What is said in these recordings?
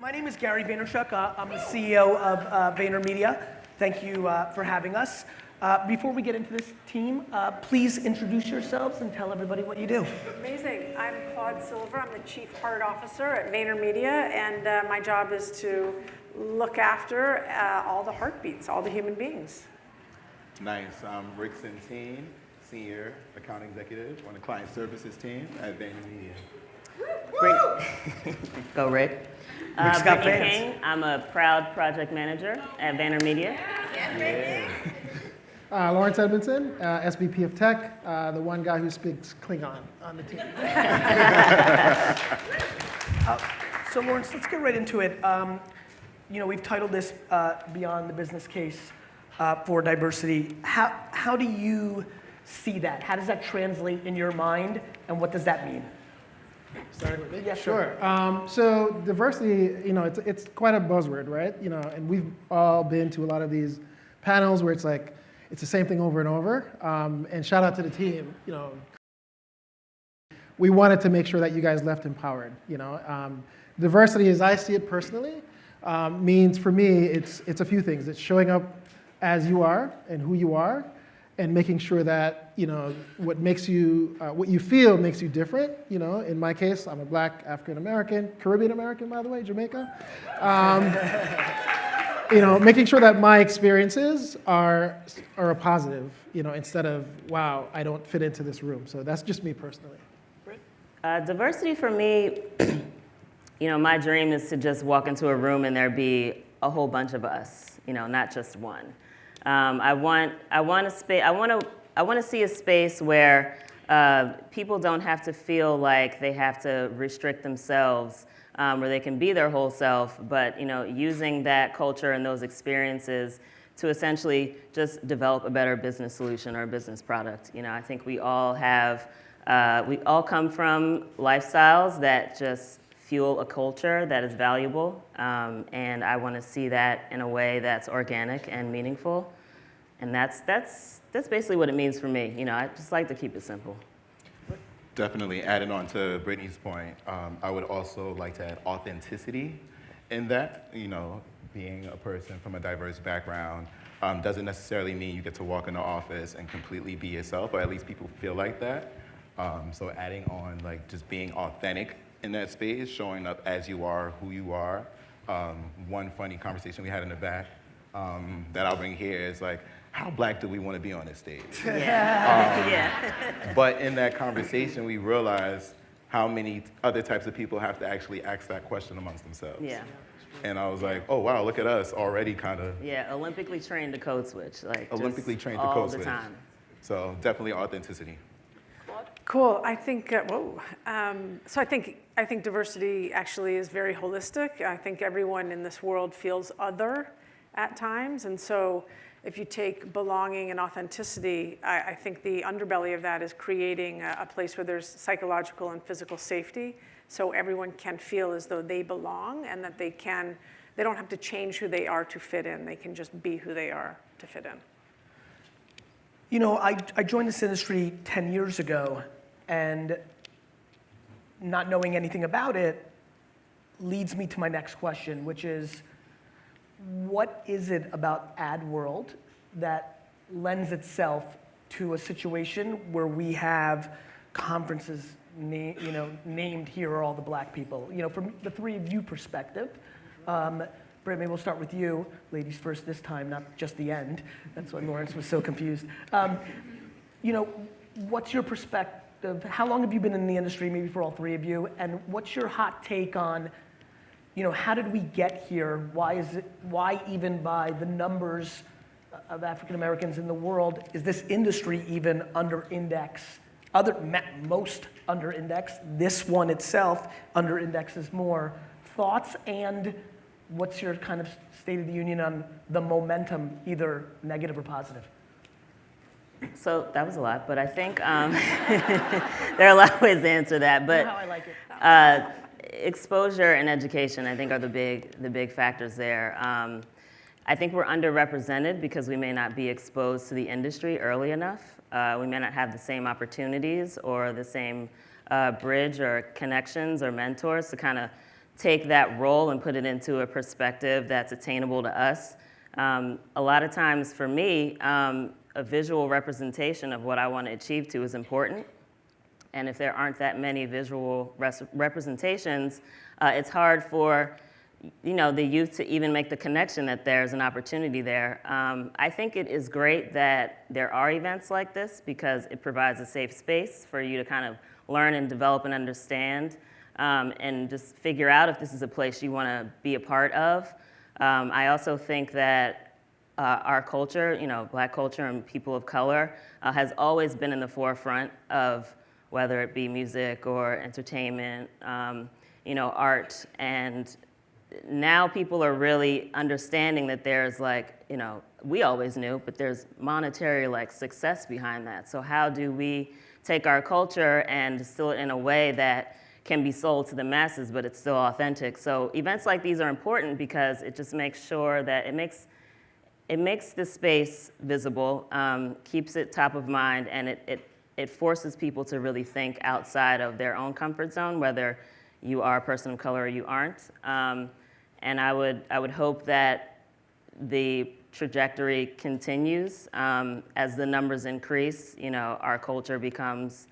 My name is Gary Vaynerchuk. I'm the CEO of VaynerMedia. Thank you for having us. Before we get into this team, please introduce yourselves and tell everybody what you do. Amazing. I'm Claude Silver. I'm the Chief Heart Officer at VaynerMedia, and my job is to look after all the heartbeats, all the human beings. Nice. I'm Rick Sentine, Senior Account Executive on the Client Services team at VaynerMedia. Great. Go, Rick. Brittany King. I'm a proud project manager at VaynerMedia. Lawrence Edmondson, SVP of Tech, the one guy who speaks Klingon on the team. So Lawrence, let's get right into it. We've titled this Beyond the Business Case for Diversity. How do you see that? How does that translate in your mind, and what does that mean? Starting with me? Yeah, sure. So diversity, it's quite a buzzword, right? And we've all been to a lot of these panels where it's like, it's the same thing over and over. And shout out to the team. We wanted to make sure that you guys left empowered. Diversity, as I see it personally, means for me, it's a few things. It's showing up as you are and who you are, and making sure that what makes you, what you feel makes you different. In my case, I'm a Black African American, Caribbean American, by the way, Jamaica. Making sure that my experiences are a positive, instead of, wow, I don't fit into this room. So that's just me personally. Diversity for me, my dream is to just walk into a room and there be a whole bunch of us, not just one. I want to see a space where people don't have to feel like they have to restrict themselves, where they can be their whole self, but using that culture and those experiences to essentially just develop a better business solution or a business product. I think we all come from lifestyles that just fuel a culture that is valuable, and I want to see that in a way that's organic and meaningful, and that's basically what it means for me. I just like to keep it simple. Definitely adding on to Brittany's point, I would also like to add authenticity in that. Being a person from a diverse background doesn't necessarily mean you get to walk in the office and completely be yourself, or at least people feel like that. So adding on just being authentic in that space, showing up as you are, who you are. One funny conversation we had in the back that I'll bring here is how Black do we want to be on this stage? Yeah. But in that conversation, we realized how many other types of people have to actually ask that question amongst themselves. Yeah. And I was like, oh, wow, look at us already kind of. Yeah, Olympically trained to code switch. Olympically trained to code switch. All the time. So definitely authenticity. Cool. I think, so I think diversity actually is very holistic. I think everyone in this world feels other at times. And so if you take belonging and authenticity, I think the underbelly of that is creating a place where there's psychological and physical safety, so everyone can feel as though they belong and that they don't have to change who they are to fit in. They can just be who they are to fit in. I joined this industry 10 years ago, and not knowing anything about it leads me to my next question, which is, what is it about ad world that lends itself to a situation where we have conferences named Here Are All the Black People? From the three of you perspective, Britt, maybe we'll start with you. Ladies first this time, not just the end. That's why Lawrence was so confused. What's your perspective? How long have you been in the industry, maybe for all three of you? And what's your hot take on, how did we get here? Why even by the numbers of African Americans in the world, is this industry even under index? Most under index. This one itself under indexes more. Thoughts, and what's your kind of state of the union on the momentum, either negative or positive? So that was a lot, but I think there are a lot of ways to answer that. But how I like it. Exposure and education, I think, are the big factors there. I think we're underrepresented because we may not be exposed to the industry early enough. We may not have the same opportunities or the same bridge or connections or mentors to kind of take that role and put it into a perspective that's attainable to us. A lot of times for me, a visual representation of what I want to achieve to is important. And if there aren't that many visual representations, it's hard for the youth to even make the connection that there's an opportunity there. I think it is great that there are events like this because it provides a safe space for you to kind of learn and develop and understand and just figure out if this is a place you want to be a part of. I also think that our culture, Black culture and people of color, has always been in the forefront of whether it be music or entertainment, art, and now people are really understanding that there's we always knew, but there's monetary success behind that. So how do we take our culture and distill it in a way that can be sold to the masses, but it's still authentic? So events like these are important because it just makes sure that it makes the space visible, keeps it top of mind, and it forces people to really think outside of their own comfort zone, whether you are a person of color or you aren't. And I would hope that the trajectory continues as the numbers increase. Our culture becomes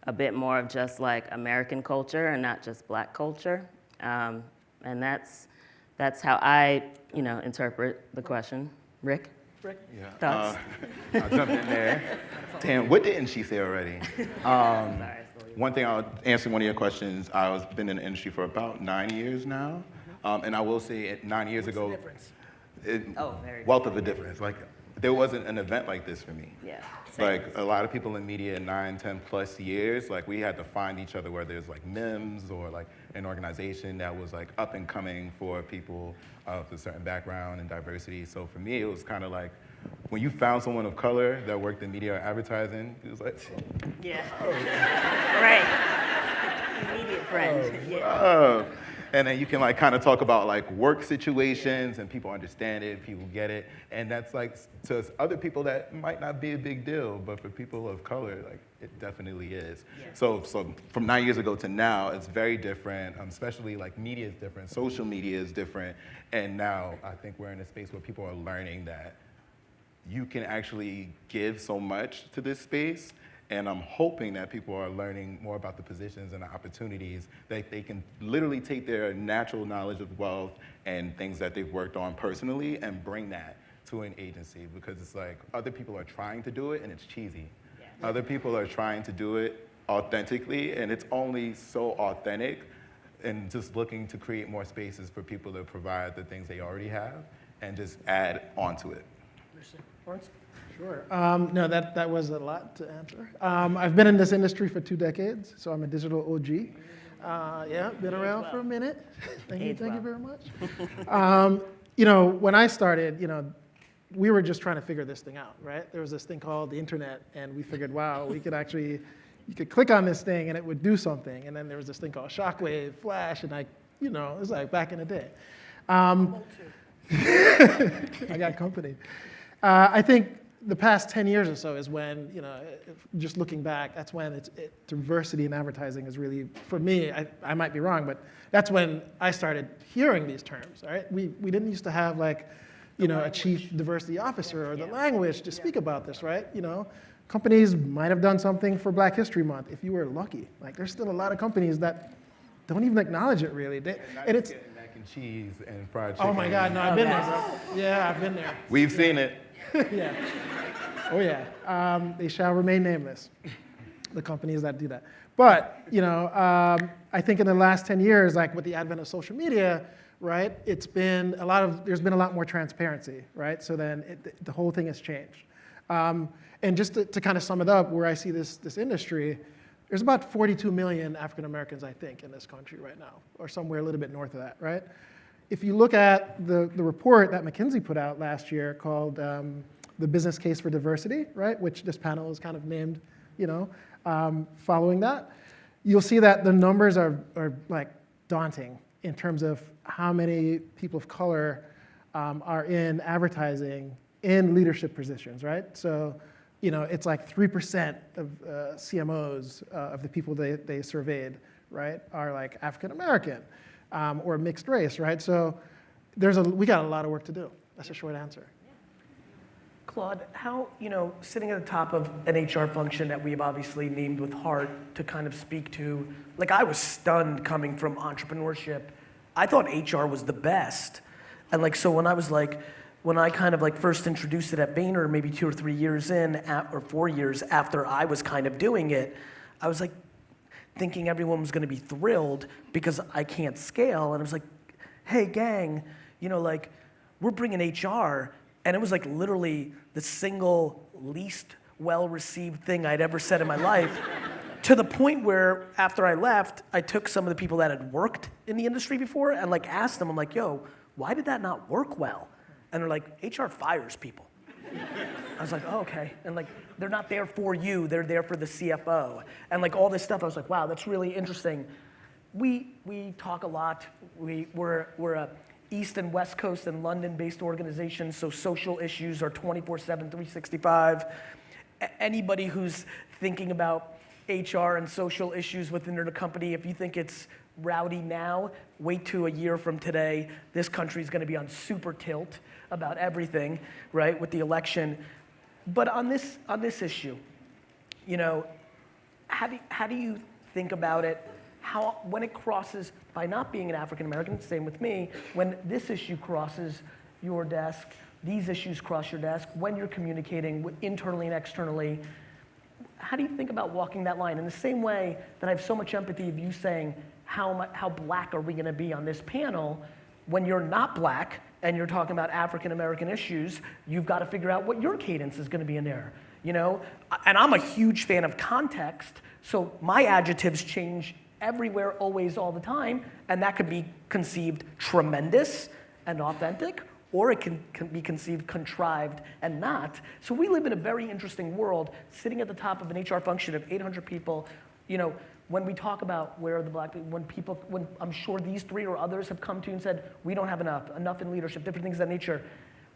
a bit more of just American culture and not just Black culture. And that's how I interpret the question. Rick? Yeah. Thoughts? I'll jump in there. Damn, what didn't she say already? One thing, I'll answer one of your questions. I've been in the industry for about 9 years now. And I will say 9 years ago, wealth of a difference. There wasn't an event like this for me. Yeah. A lot of people in media 9, 10 plus years, we had to find each other, whether it's MIMS or an organization that was up and coming for people of a certain background and diversity. So for me, it was kind of when you found someone of color that worked in media or advertising, it was yeah. Right. Immediate friend. Yeah. And then you can kind of talk about work situations and people understand it, people get it. And that's to other people that might not be a big deal, but for people of color, it definitely is. Yeah. So from 9 years ago to now, it's very different, especially media is different, social media is different. And now I think we're in a space where people are learning that you can actually give so much to this space. And I'm hoping that people are learning more about the positions and the opportunities that they can literally take their natural knowledge of wealth and things that they've worked on personally and bring that to an agency, because it's other people are trying to do it and it's cheesy. Yeah. Other people are trying to do it authentically and it's only so authentic, and just looking to create more spaces for people to provide the things they already have and just add onto it. Lawrence? Sure. No, that was a lot to answer. I've been in this industry for 2 decades, so I'm a digital OG. Yeah, been around for a minute. Thank you very much. When I started, we were just trying to figure this thing out, right? There was this thing called the internet, and we figured, wow, you could click on this thing and it would do something. And then there was this thing called Shockwave, Flash, and it was back in the day. I got company. I think the past 10 years or so is when, just looking back, that's when diversity in advertising is really, for me, I might be wrong, but that's when I started hearing these terms, right? We didn't used to have a chief diversity officer or the language to speak about this, right? Companies might have done something for Black History Month if you were lucky. There's still a lot of companies that don't even acknowledge it really. And it's mac and cheese and fried chicken. Oh my God, no, I've been there, bro. Yeah, I've been there. We've seen it. Yeah. Oh yeah. They shall remain nameless, the companies that do that. But I think in the last 10 years, with the advent of social media, right, there's been a lot more transparency, right? So then the whole thing has changed. And just to kind of sum it up, where I see this industry, there's about 42 million African Americans, I think, in this country right now, or somewhere a little bit north of that, right? If you look at the report that McKinsey put out last year called The Business Case for Diversity, right, which this panel is kind of named, following that, you'll see that the numbers are daunting in terms of how many people of color are in advertising in leadership positions, right? So, it's 3% of CMOs of the people they surveyed, right, are African American. or mixed race, right? So we got a lot of work to do. That's a short answer. Claude, how, sitting at the top of an HR function that we've obviously named with heart to kind of speak to, like I was stunned coming from entrepreneurship. I thought HR was the best. And like, so when I kind of like first introduced it at Vayner, maybe 2 or 3 years in, or 4 years after I was kind of doing it, I was like thinking everyone was gonna be thrilled because I can't scale. And I was like, hey gang, like we're bringing HR. And it was like literally the single least well-received thing I'd ever said in my life, to the point where after I left, I took some of the people that had worked in the industry before and like asked them, I'm like, yo, why did that not work well? And they're like, HR fires people. I was like, oh, okay. And like, they're not there for you, they're there for the CFO. And like all this stuff, I was like, wow, that's really interesting. We talk a lot, we're a East and West Coast and London-based organizations, so social issues are 24/7, 365. Anybody who's thinking about HR and social issues within their company, if you think it's rowdy now, wait till a year from today. This country's gonna be on super tilt about everything, right, with the election. But on this issue, how do you think about it? When it crosses, by not being an African American, same with me, when this issue crosses your desk, these issues cross your desk, when you're communicating internally and externally, how do you think about walking that line? In the same way that I have so much empathy of you saying, how black are we gonna be on this panel? When you're not black and you're talking about African American issues, you've got to figure out what your cadence is gonna be in there, And I'm a huge fan of context, so my adjectives change everywhere, always, all the time, and that could be conceived tremendous and authentic, or it can be conceived contrived and not. So we live in a very interesting world, sitting at the top of an HR function of 800 people. When we talk about where are the black people, when I'm sure these three or others have come to you and said, we don't have enough in leadership, different things of that nature,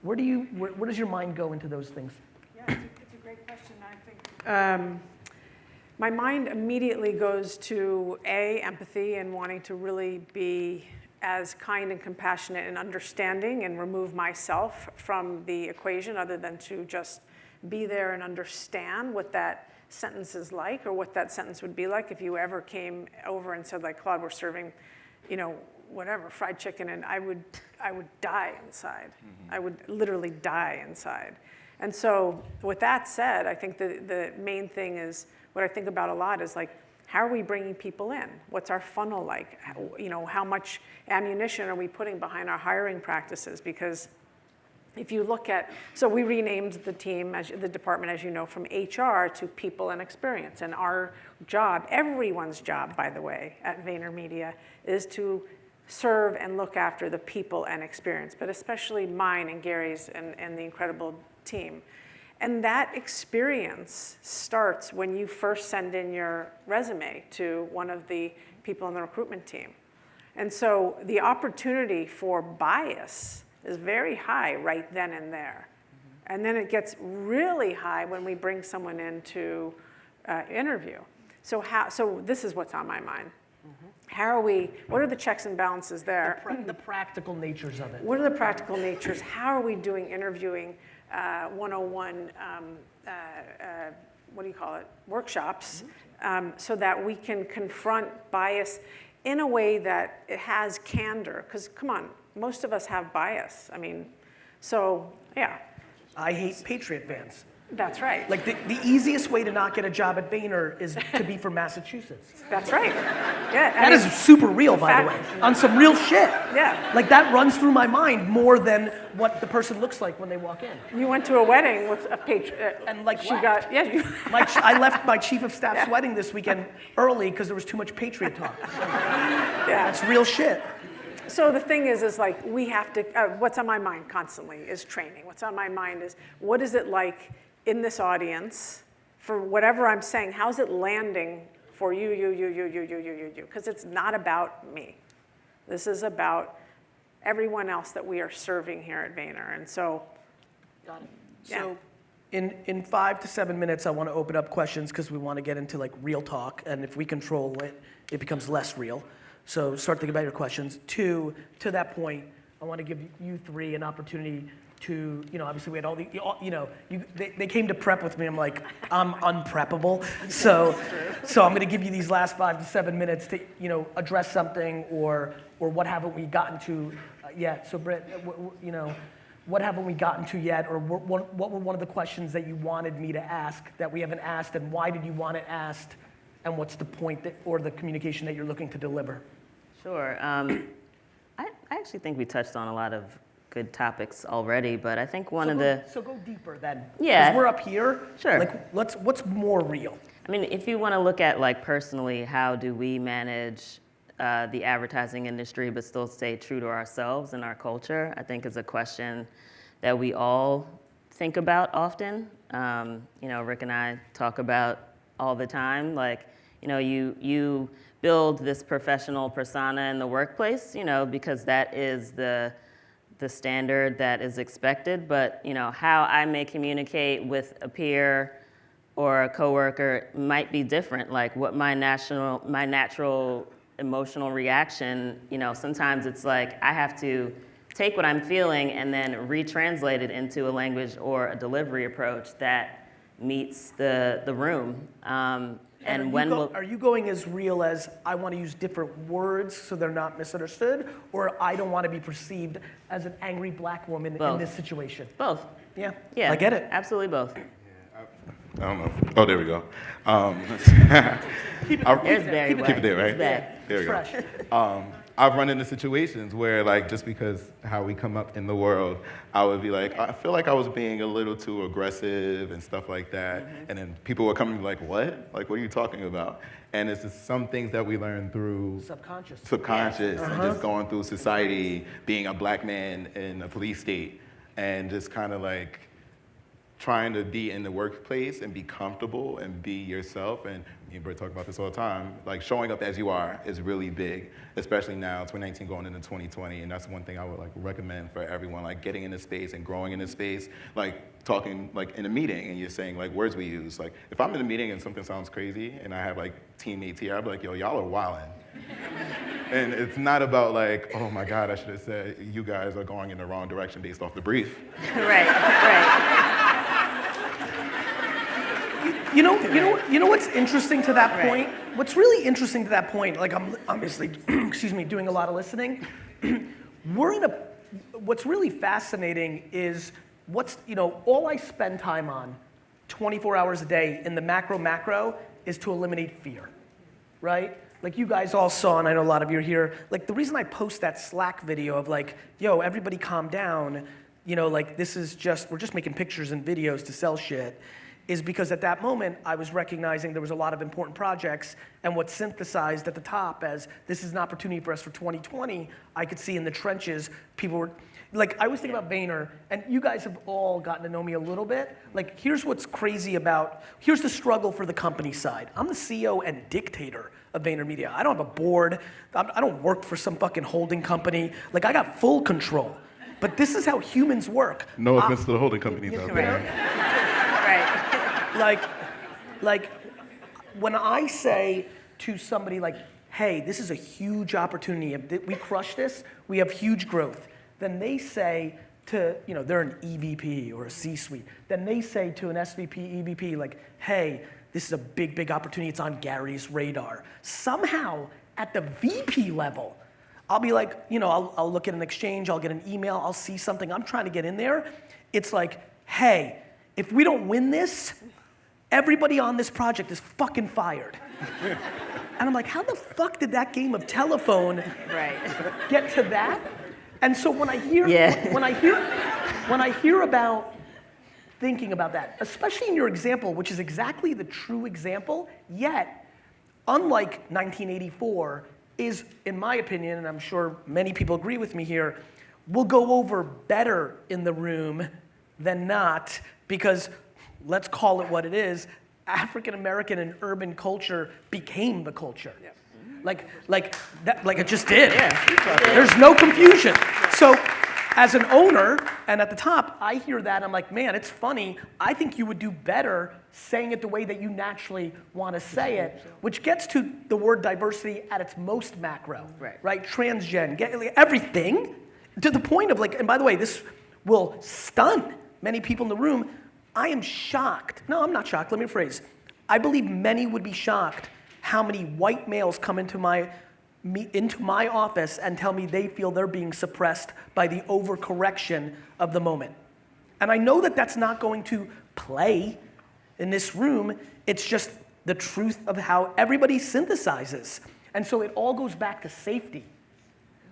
where does your mind go into those things? Yeah, it's a great question. I think my mind immediately goes to empathy and wanting to really be as kind and compassionate and understanding and remove myself from the equation, other than to just be there and understand what that sentence is like, or what that sentence would be like if you ever came over and said, like, Claude, we're serving, whatever, fried chicken, and I would die inside. Mm-hmm. I would literally die inside. And so with that said, I think the main thing is, what I think about a lot is like, how are we bringing people in? What's our funnel like? How much ammunition are we putting behind our hiring practices? Because if you look at, so we renamed the team, the department, as you know, from HR to people and experience. And our job, everyone's job, by the way, at VaynerMedia, is to serve and look after the people and experience, but especially mine and Gary's and the incredible team. And that experience starts when you first send in your resume to one of the people on the recruitment team. And so the opportunity for bias is very high right then and there. Mm-hmm. And then it gets really high when we bring someone in to interview. So this is what's on my mind. Mm-hmm. What are the checks and balances there? The practical natures of it. What are the practical natures? How are we doing interviewing 101, workshops, mm-hmm. So that we can confront bias in a way that it has candor? Because come on, most of us have bias. Yeah. I hate Patriot fans. That's right. Like the easiest way to not get a job at Vayner is to be from Massachusetts. That's right. Yeah. That is super real, by the way, on some real shit. Yeah. Like that runs through my mind more than what the person looks like when they walk in. You went to a wedding with a Patriot, and like she got I left my chief of staff's wedding this weekend early because there was too much Patriot talk. Yeah. That's real shit. So the thing is like we have to. What's on my mind constantly is training. What's on my mind is what is it like in this audience, for whatever I'm saying, how's it landing for you, because it's not about me. This is about everyone else that we are serving here at Vayner, and so. Got it. Yeah. So in 5 to 7 minutes, I want to open up questions because we want to get into like real talk, and if we control it, it becomes less real. So start thinking about your questions. Two, to that point, I want to give you three an opportunity to, obviously we had all the, they came to prep with me. I'm like, I'm unpreppable. So I'm going to give you these last 5 to 7 minutes to, address something or what haven't we gotten to yet. So Britt, what haven't we gotten to yet, or what were one of the questions that you wanted me to ask that we haven't asked, and why did you want it asked, and what's the point or the communication that you're looking to deliver? Sure. I actually think we touched on a lot of good topics already, but I think So go deeper then. Yeah. 'Cause we're up here. Sure. What's more real? I mean, if you want to look at personally, how do we manage the advertising industry but still stay true to ourselves and our culture, I think is a question that we all think about often. Rick and I talk about all the time, you build this professional persona in the workplace, because that is the standard that is expected, but how I may communicate with a peer or a coworker might be different. Like what my natural emotional reaction, sometimes it's like I have to take what I'm feeling and then retranslate it into a language or a delivery approach that meets the room. Are you going as real as I want to use different words so they're not misunderstood, or I don't want to be perceived as an angry black woman in this situation? Both. Yeah. Yeah. I get it. Absolutely both. I don't know. Oh, there we go. There's Barry White. Keep it there, right? He's back. There we go. Fresh. I've run into situations where, just because how we come up in the world, I would be like, I feel like I was being a little too aggressive and stuff like that. Mm-hmm. And then people would come and be like, what? Like, what are you talking about? And it's just some things that we learn through subconscious and just going through society, being a black man in a police state, and just kind of trying to be in the workplace and be comfortable and be yourself. And me and Britt talk about this all the time. Showing up as you are is really big, especially now, 2019 going into 2020. And that's one thing I would recommend for everyone, getting in this space and growing in this space, talking in a meeting and you're saying words we use. If I'm in a meeting and something sounds crazy and I have teammates here, I'll be like, yo, y'all are wildin'. And it's not about oh my God, I should have said you guys are going in the wrong direction based off the brief. Right. You know what's interesting to that point? What's really interesting to that point, I'm obviously, doing a lot of listening. What's really fascinating is all I spend time on 24 hours a day in the macro is to eliminate fear, right? You guys all saw, and I know a lot of you are here, the reason I post that Slack video of yo, everybody calm down, this is we're just making pictures and videos to sell shit, is because at that moment, I was recognizing there was a lot of important projects, and what's synthesized at the top as this is an opportunity for us for 2020, I could see in the trenches, people were, I was thinking about Vayner, and you guys have all gotten to know me a little bit. Here's what's crazy here's the struggle for the company side. I'm the CEO and dictator of VaynerMedia. I don't have a board. I don't work for some fucking holding company. I got full control. But this is how humans work. No offense to the holding companies out there. When I say to somebody hey, this is a huge opportunity. If we crush this, we have huge growth. Then they say to, they're an EVP or a C-suite. Then they say to an SVP, EVP, hey, this is a big, big opportunity. It's on Gary's radar. Somehow, at the VP level, I'll be I'll look at an exchange, I'll get an email, I'll see something, I'm trying to get in there. It's hey, if we don't win this, everybody on this project is fucking fired. And I'm how the fuck did that game of telephone get to that? And so when I hear about thinking about that, especially in your example, which is exactly the true example, yet, unlike 1984, is, in my opinion, and I'm sure many people agree with me here, will go over better in the room than not, because let's call it what it is, African American and urban culture became the culture. Yep. It just did. Yeah. There's no confusion. So as an owner, and at the top, I hear that, I'm like, man, it's funny. I think you would do better saying it the way that you naturally want to say it, which gets to the word diversity at its most macro, right? Transgen, everything, to the point of like, and by the way, this will stun many people in the room. I am shocked. No, I'm not shocked. Let me rephrase. I believe many would be shocked how many white males come into my office and tell me they feel they're being suppressed by the overcorrection of the moment. And I know that that's not going to play in this room. It's just the truth of how everybody synthesizes. And so it all goes back to safety,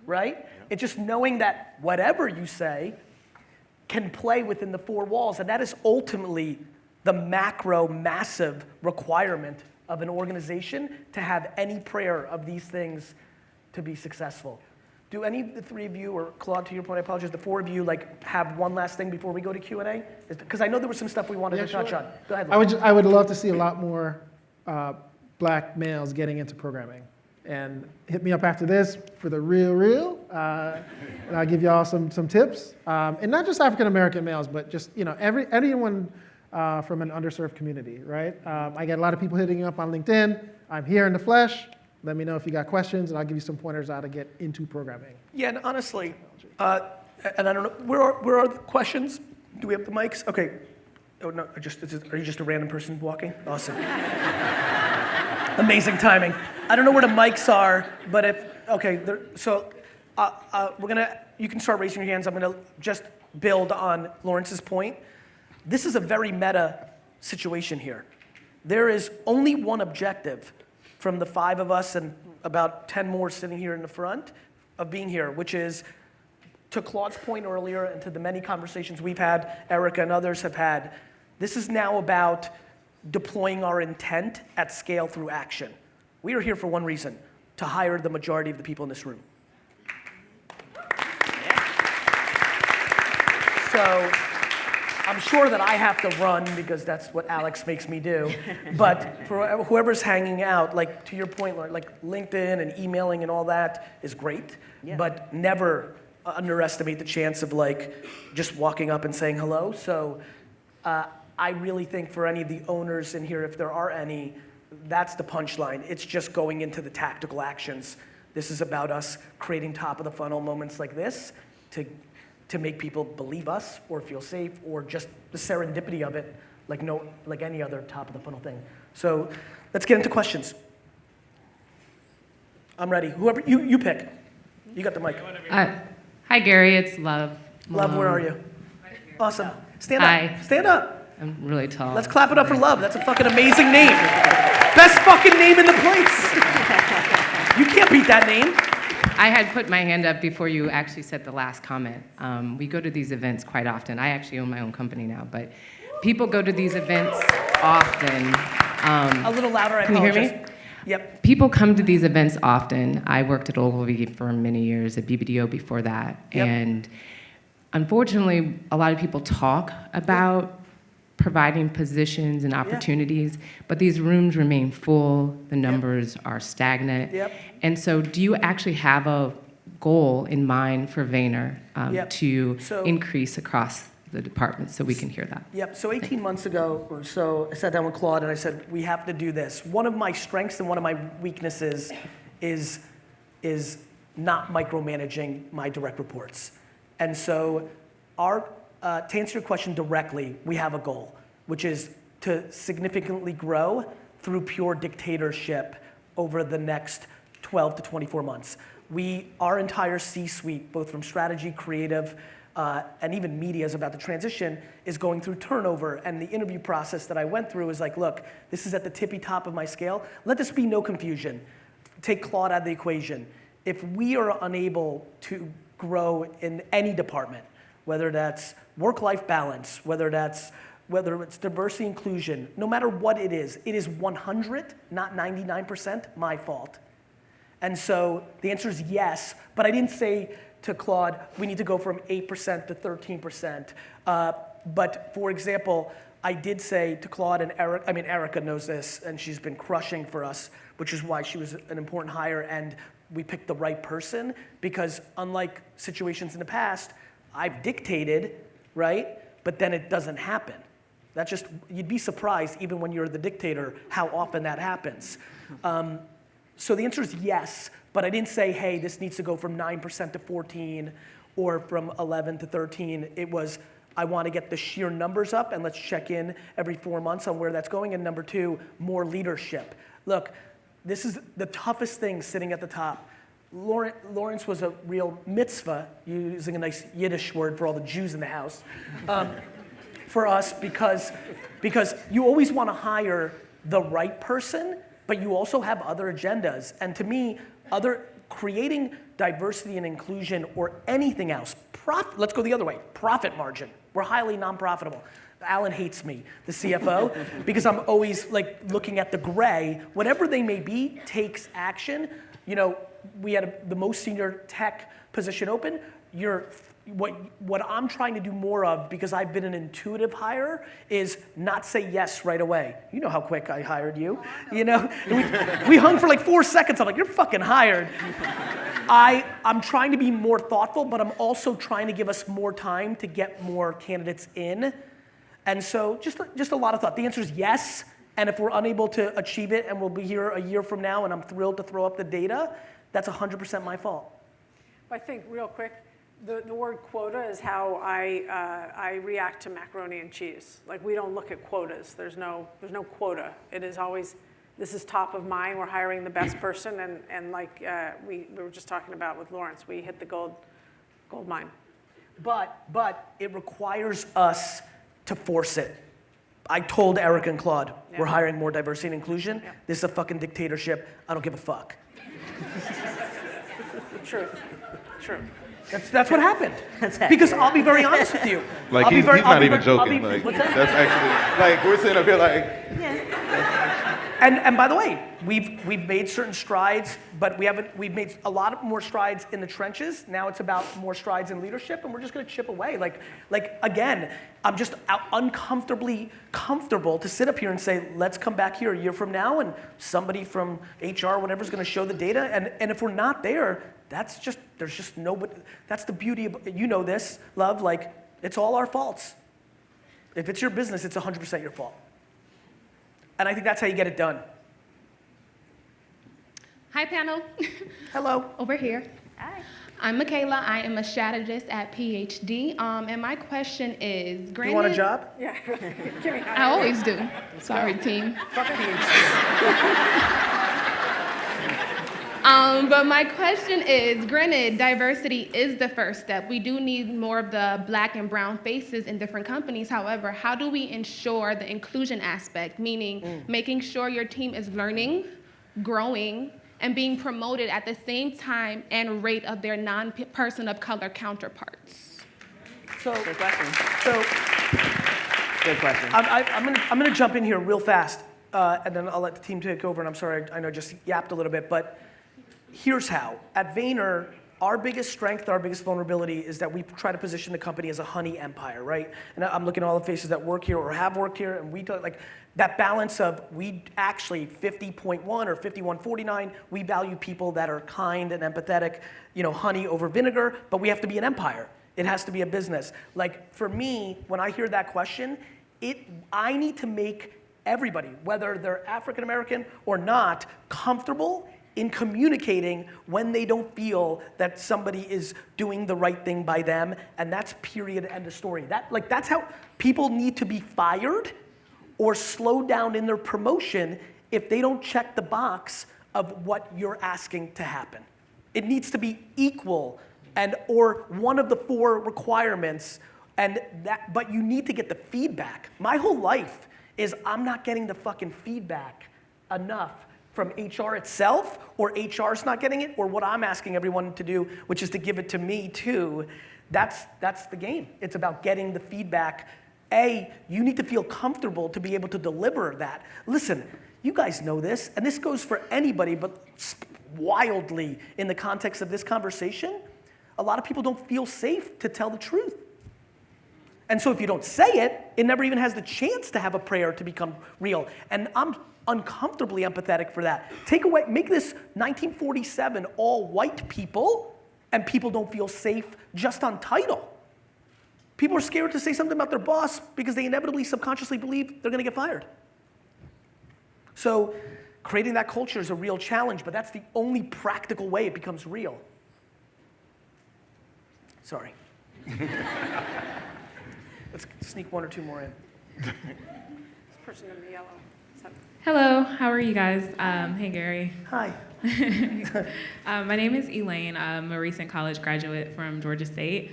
right? It's just knowing that whatever you say can play within the four walls. And that is ultimately the macro, massive requirement of an organization to have any prayer of these things to be successful. Do any of the three of you, or Claude, to your point, I apologize, the four of you, like, have one last thing before we go to Q&A? Because I know there was some stuff we wanted to touch on. Go ahead. I would love to see a lot more black males getting into programming. And hit me up after this for the real, and I'll give you all some tips. And not just African American males, but just anyone from an underserved community, right? I get a lot of people hitting me up on LinkedIn. I'm here in the flesh. Let me know if you got questions, and I'll give you some pointers how to get into programming. Yeah, and honestly, and I don't know, where are the questions? Do we have the mics? Okay. Oh, no, are you just a random person walking? Awesome. Amazing timing. I don't know where the mics are, but you can start raising your hands. I'm gonna just build on Lawrence's point. This is a very meta situation here. There is only one objective from the 5 of us and about 10 more sitting here in the front of being here, which is, to Claude's point earlier and to the many conversations we've had, Erica and others have had, this is now about deploying our intent at scale through action. We are here for one reason, to hire the majority of the people in this room. So I'm sure that I have to run because that's what Alex makes me do. But for whoever's hanging out, like to your point, like LinkedIn and emailing and all that is great, but never underestimate the chance of like just walking up and saying hello. So I really think for any of the owners in here, if there are any, that's the punchline. It's just going into the tactical actions. This is about us creating top of the funnel moments like this to make people believe us or feel safe, or just the serendipity of it, like any other top of the funnel thing. So let's get into questions. I'm ready. Whoever you pick. You got the mic. Hi Gary, it's Love. Love, where are you? Awesome. Stand up. Hi. Stand up. I'm really tall. Let's clap it up for Love. That's a fucking amazing name. Best fucking name in the place. You can't beat that name. I had put my hand up before you actually said the last comment. We go to these events quite often. I actually own my own company now, but people go to these events often. A little louder, I Can you apologize. hear me? Yep. People come to these events often. I worked at Ogilvy for many years, at BBDO before that. Yep. And unfortunately, a lot of people talk about providing positions and opportunities, but these rooms remain full, the numbers are stagnant. Yep. And so do you actually have a goal in mind for Vayner to increase across the department so we can hear that? Yep, so 18 months ago or so, I sat down with Claude and I said, we have to do this. One of my strengths and one of my weaknesses is not micromanaging my direct reports. And so to answer your question directly, we have a goal, which is to significantly grow through pure dictatorship over the next 12 to 24 months. Our entire C-suite, both from strategy, creative, and even media is about the transition, is going through turnover. And the interview process that I went through is like, look, this is at the tippy top of my scale. Let this be no confusion. Take Claude out of the equation. If we are unable to grow in any department, whether that's work-life balance, whether it's diversity inclusion, no matter what it is 100, not 99% my fault. And so the answer is yes, but I didn't say to Claude, we need to go from 8% to 13%. But for example, I did say to Claude and Erica knows this, and she's been crushing for us, which is why she was an important hire, and we picked the right person, because unlike situations in the past, I've dictated, right? But then it doesn't happen. That's just, you'd be surprised even when you're the dictator how often that happens. So the answer is yes, but I didn't say, hey, this needs to go from 9% to 14 or from 11 to 13. It was, I want to get the sheer numbers up and let's check in every 4 months on where that's going. And number two, more leadership. Look, this is the toughest thing sitting at the top. Lawrence was a real mitzvah, using a nice Yiddish word for all the Jews in the house, for us because you always want to hire the right person, but you also have other agendas. And to me, creating diversity and inclusion or anything else, let's go the other way, profit margin. We're highly non-profitable. Alan hates me, the CFO, because I'm always like looking at the gray. Whatever they may be, takes action. You know, we had the most senior tech position open. What I'm trying to do more of, because I've been an intuitive hire, is not say yes right away. You know how quick I hired you. You know, we hung for like 4 seconds. I'm like, you're fucking hired. I'm trying to be more thoughtful, but I'm also trying to give us more time to get more candidates in. And so just a lot of thought. The answer is yes. And if we're unable to achieve it and we'll be here a year from now and I'm thrilled to throw up the data, that's 100% my fault. I think real quick, the word quota is how I react to macaroni and cheese. Like, we don't look at quotas. There's no quota. It is always, this is top of mind. We're hiring the best person, and like we were just talking about with Lawrence, we hit the gold mine. But it requires us to force it. I told Eric and Claude, we're hiring more diversity and inclusion. Yeah. This is a fucking dictatorship. I don't give a fuck. True. That's what happened. Because I'll be very honest with you. Like, I'll be he's very- not I'll be even very- I'll joking. be- Like, what's that? that's actually, like, we're sitting up here like, And by the way, we've made certain strides, but we've made a lot more strides in the trenches. Now it's about more strides in leadership, and we're just gonna chip away. Like again, I'm just uncomfortably comfortable to sit up here and say, let's come back here a year from now, and somebody from HR, whatever, is gonna show the data, and if we're not there, there's just nobody. That's the beauty of, you know this, love, like, it's all our faults. If it's your business, it's 100% your fault. And I think that's how you get it done. Hi, panel. Hello. Over here. Hi. I'm Michaela. I am a strategist at PhD. And my question is, Do granted, you want a job? Yeah. Give me I always do. Sorry, team. Fuck PhD. But my question is, granted, diversity is the first step. We do need more of the black and brown faces in different companies. However, how do we ensure the inclusion aspect, meaning making sure your team is learning, growing, and being promoted at the same time and rate of their non-person of color counterparts? Good question. So Good question. I'm gonna jump in here real fast, and then I'll let the team take over. And I'm sorry, I know I just yapped a little bit, but here's how. At Vayner, our biggest strength, our biggest vulnerability is that we try to position the company as a honey empire, right? And I'm looking at all the faces that work here or have worked here, and we do, like that balance of, we actually 50.1 or 51.49, we value people that are kind and empathetic, you know, honey over vinegar, but we have to be an empire. It has to be a business. Like, for me, when I hear that question, I need to make everybody, whether they're African American or not, comfortable in communicating when they don't feel that somebody is doing the right thing by them, and that's period, end of story. That's how people need to be fired or slowed down in their promotion if they don't check the box of what you're asking to happen. It needs to be equal or one of the 4 requirements, but you need to get the feedback. My whole life is I'm not getting the fucking feedback enough from HR itself, or HR's not getting it, or what I'm asking everyone to do, which is to give it to me too. That's the game. It's about getting the feedback. You need to feel comfortable to be able to deliver that. Listen, you guys know this, and this goes for anybody, but wildly in the context of this conversation, a lot of people don't feel safe to tell the truth. And so if you don't say it, it never even has the chance to have a prayer to become real. And I'm uncomfortably empathetic for that. Make this 1947 all white people, and people don't feel safe just on title. People are scared to say something about their boss because they inevitably subconsciously believe they're going to get fired. So creating that culture is a real challenge, but that's the only practical way it becomes real. Sorry. Let's sneak one or two more in. This person in the yellow. Hello, how are you guys? Hey, Gary. Hi. My name is Elaine. I'm a recent college graduate from Georgia State.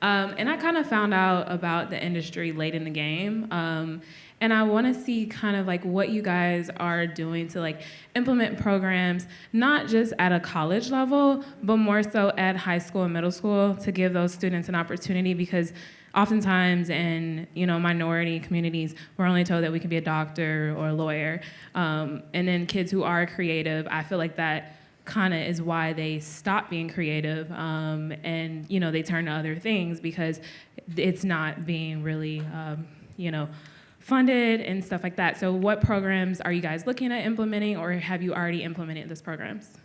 And I kind of found out about the industry late in the game. And I want to see kind of like what you guys are doing to like implement programs, not just at a college level, but more so at high school and middle school to give those students an opportunity, because oftentimes in minority communities, we're only told that we can be a doctor or a lawyer. And then kids who are creative, I feel like that kind of is why they stop being creative and they turn to other things because it's not being really funded and stuff like that. So what programs are you guys looking at implementing, or have you already implemented those programs?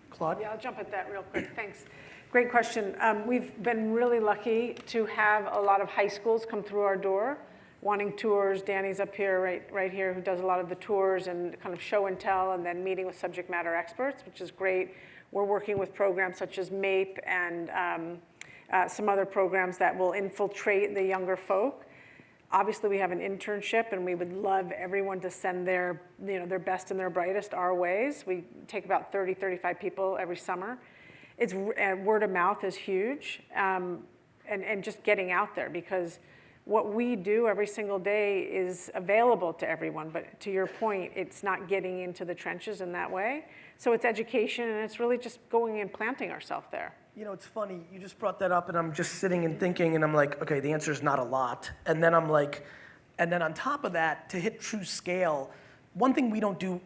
Claude? Yeah, I'll jump at that real quick. Thanks. Great question. We've been really lucky to have a lot of high schools come through our door wanting tours. Danny's up here, right here, who does a lot of the tours and kind of show and tell, and then meeting with subject matter experts, which is great. We're working with programs such as MAPE and some other programs that will infiltrate the younger folk. Obviously, we have an internship, and we would love everyone to send their best and their brightest our ways. We take about 30, 35 people every summer. Word of mouth is huge, and just getting out there, because what we do every single day is available to everyone, but to your point, it's not getting into the trenches in that way. So it's education, and it's really just going and planting ourselves there. It's funny, you just brought that up, and I'm just sitting and thinking, and I'm like, okay, the answer is not a lot. And then I'm like, and then on top of that, to hit true scale, one thing we don't do,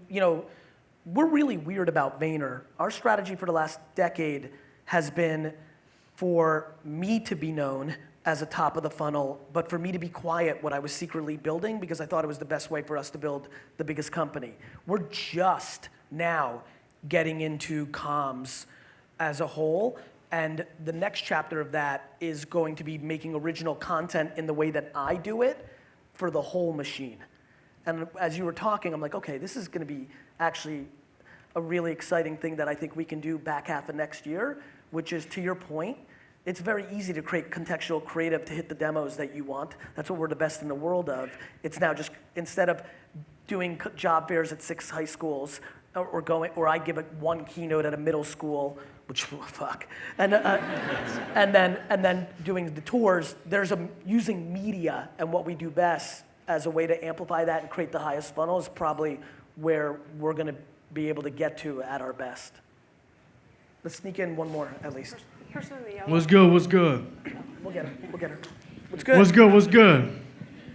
we're really weird about Vayner. Our strategy for the last decade has been for me to be known as a top of the funnel, but for me to be quiet what I was secretly building, because I thought it was the best way for us to build the biggest company. We're just now getting into comms as a whole. And the next chapter of that is going to be making original content in the way that I do it for the whole machine. And as you were talking, I'm like, okay, this is going to be actually a really exciting thing that I think we can do back half of next year, which is, to your point, it's very easy to create contextual creative to hit the demos that you want. That's what we're the best in the world of. It's now just, instead of doing job fairs at 6 high schools, or I give one keynote at a middle school, which fuck, and then doing the tours. There's using media and what we do best as a way to amplify that and create the highest funnel is probably where we're going to be able to get to at our best. Let's sneak in one more at least. Person in the yellow. What's good? What's good? We'll get her. What's good? What's good? What's good?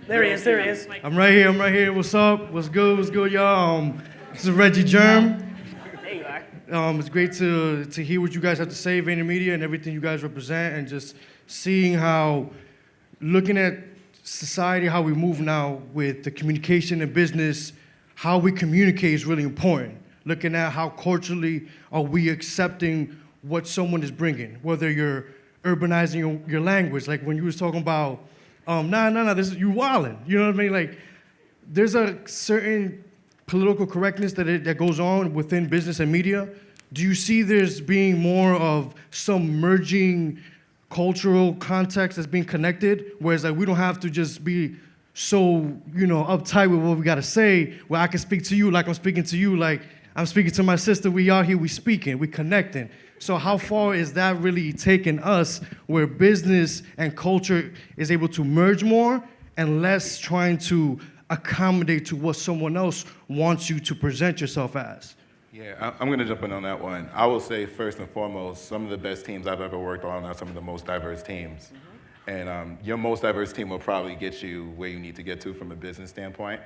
There he is. I'm right here. What's up? What's good, y'all? This is Reggie Germ. There you are. It's great to hear what you guys have to say, VaynerMedia, and everything you guys represent, and just seeing how, looking at society, how we move now with the communication and business, how we communicate is really important. Looking at how culturally are we accepting what someone is bringing, whether you're urbanizing your language, like when you was talking about, this is you wildin', you know what I mean? Like, there's a certain political correctness that goes on within business and media. Do you see there's being more of some merging cultural context that's being connected, whereas like we don't have to just be so, uptight with what we gotta say, where I can speak to you like I'm speaking to you, like I'm speaking to my sister, we out here, we speaking, we connecting. So how far is that really taking us where business and culture is able to merge more and less trying to accommodate to what someone else wants you to present yourself as? Yeah, I'm going to jump in on that one. I will say first and foremost, some of the best teams I've ever worked on are some of the most diverse teams. Mm-hmm. And your most diverse team will probably get you where you need to get to from a business standpoint.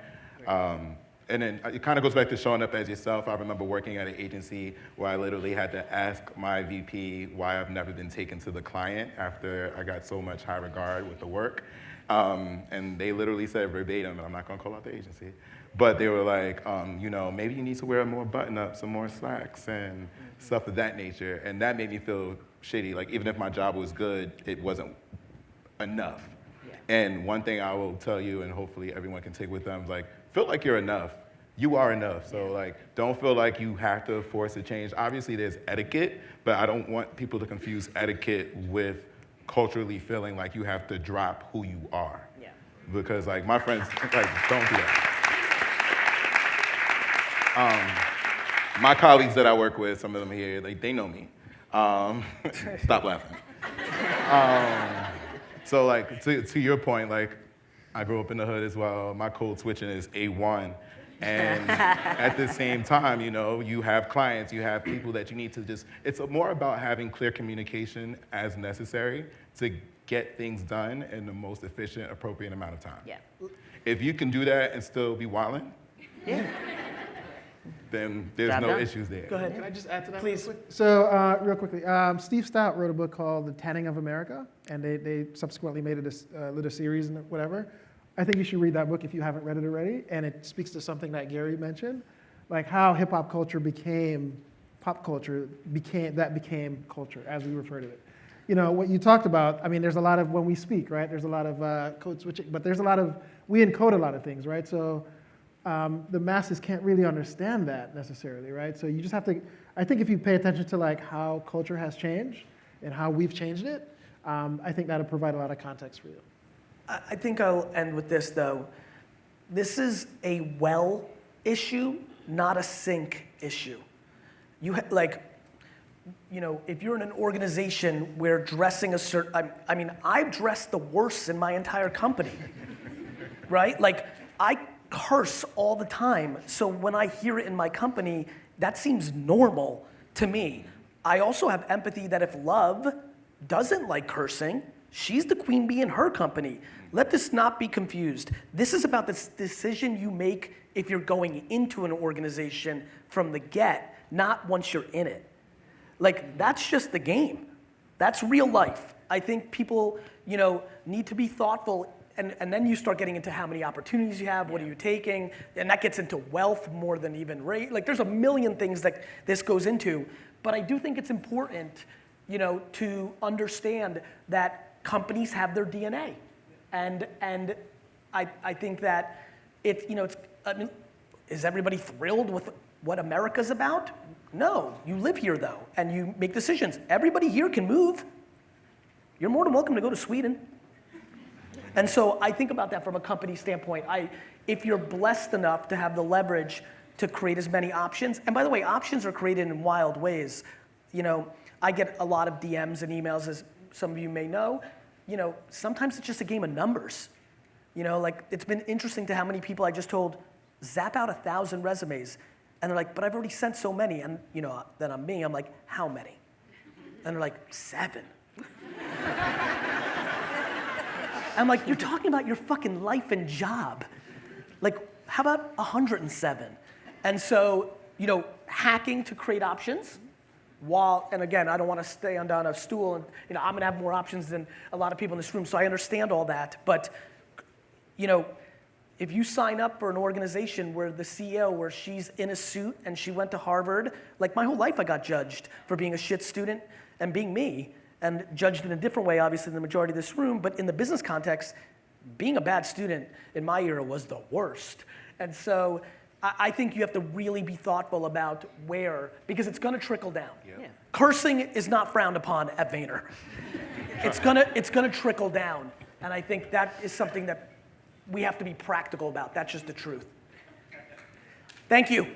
And then it kind of goes back to showing up as yourself. I remember working at an agency where I literally had to ask my VP why I've never been taken to the client after I got so much high regard with the work. And they literally said verbatim, and I'm not gonna call out the agency, but they were like, maybe you need to wear more button-ups, some more slacks, and stuff of that nature. And that made me feel shitty. Like, even if my job was good, it wasn't enough. And one thing I will tell you, and hopefully everyone can take with them, is like, feel like you're enough. You are enough. So like, don't feel like you have to force a change. Obviously there's etiquette, but I don't want people to confuse etiquette with culturally feeling like you have to drop who you are. Yeah. Because like my friends, like, don't do that. My colleagues that I work with, some of them here, like, they know me. Stop laughing. So like, to your point, like, I grew up in the hood as well. My code switching is A1. And at the same time, you know, you have clients, you have people that you need to just, it's more about having clear communication as necessary to get things done in the most efficient, appropriate amount of time. Yeah. If you can do that and still be wilding, then there's Job no done. issues there. Go ahead. Can I just add to that? Please. Real quick? So, real quickly, Steve Stout wrote a book called The Tanning of America, and they subsequently made it a little series and whatever. I think you should read that book if you haven't read it already, and it speaks to something that Gary mentioned, like how hip hop culture became pop culture, became culture as we refer to it. You know, what you talked about, I mean, there's a lot of, when we speak, right, there's a lot of code switching, but there's a lot of, we encode a lot of things, right? So the masses can't really understand that necessarily, right? So you just have to, I think if you pay attention to like how culture has changed and how we've changed it, I think that'll provide a lot of context for you. I think I'll end with this though. This is a well issue, not a sink issue. Like, you know, if you're in an organization where dressing a certain, I mean, I've dressed the worst in my entire company, right? Like, I curse all the time. So when I hear it in my company, that seems normal to me. I also have empathy that if Love doesn't like cursing, she's the queen bee in her company. Let this not be confused. This is about the decision you make if you're going into an organization from the get, not once you're in it. Like, that's just the game. That's real life. I think people, you know, need to be thoughtful, and then you start getting into how many opportunities you have, what are you taking, and that gets into wealth more than even rate. Like, there's a million things that this goes into, but I do think it's important, you know, to understand that companies have their DNA. And I think that it, you know, it's, I mean, is everybody thrilled with what America's about? No, you live here though, and you make decisions. Everybody here can move. You're more than welcome to go to Sweden. And so I think about that from a company standpoint. If you're blessed enough to have the leverage to create as many options, and by the way, options are created in wild ways. You know, I get a lot of DMs and emails, as some of you may know. You know, sometimes it's just a game of numbers. You know, like, it's been interesting to how many people I just told, zap out 1,000 resumes. And they're like, but I've already sent so many. And, you know, then I'm like, how many? And they're like, 7. I'm like, you're talking about your fucking life and job. Like, how about 107? And so, you know, hacking to create options. And again, I don't want to stay on a stool, and you know, I'm going to have more options than a lot of people in this room, so I understand all that. But, you know, if you sign up for an organization where the CEO, where she's in a suit and she went to Harvard, like my whole life I got judged for being a shit student and being me, and judged in a different way, obviously, than the majority of this room, but in the business context, being a bad student in my era was the worst. And so, I think you have to really be thoughtful about where, because it's going to trickle down. Yeah. Cursing is not frowned upon at Vayner. It's gonna trickle down, and I think that is something that we have to be practical about. That's just the truth. Thank you.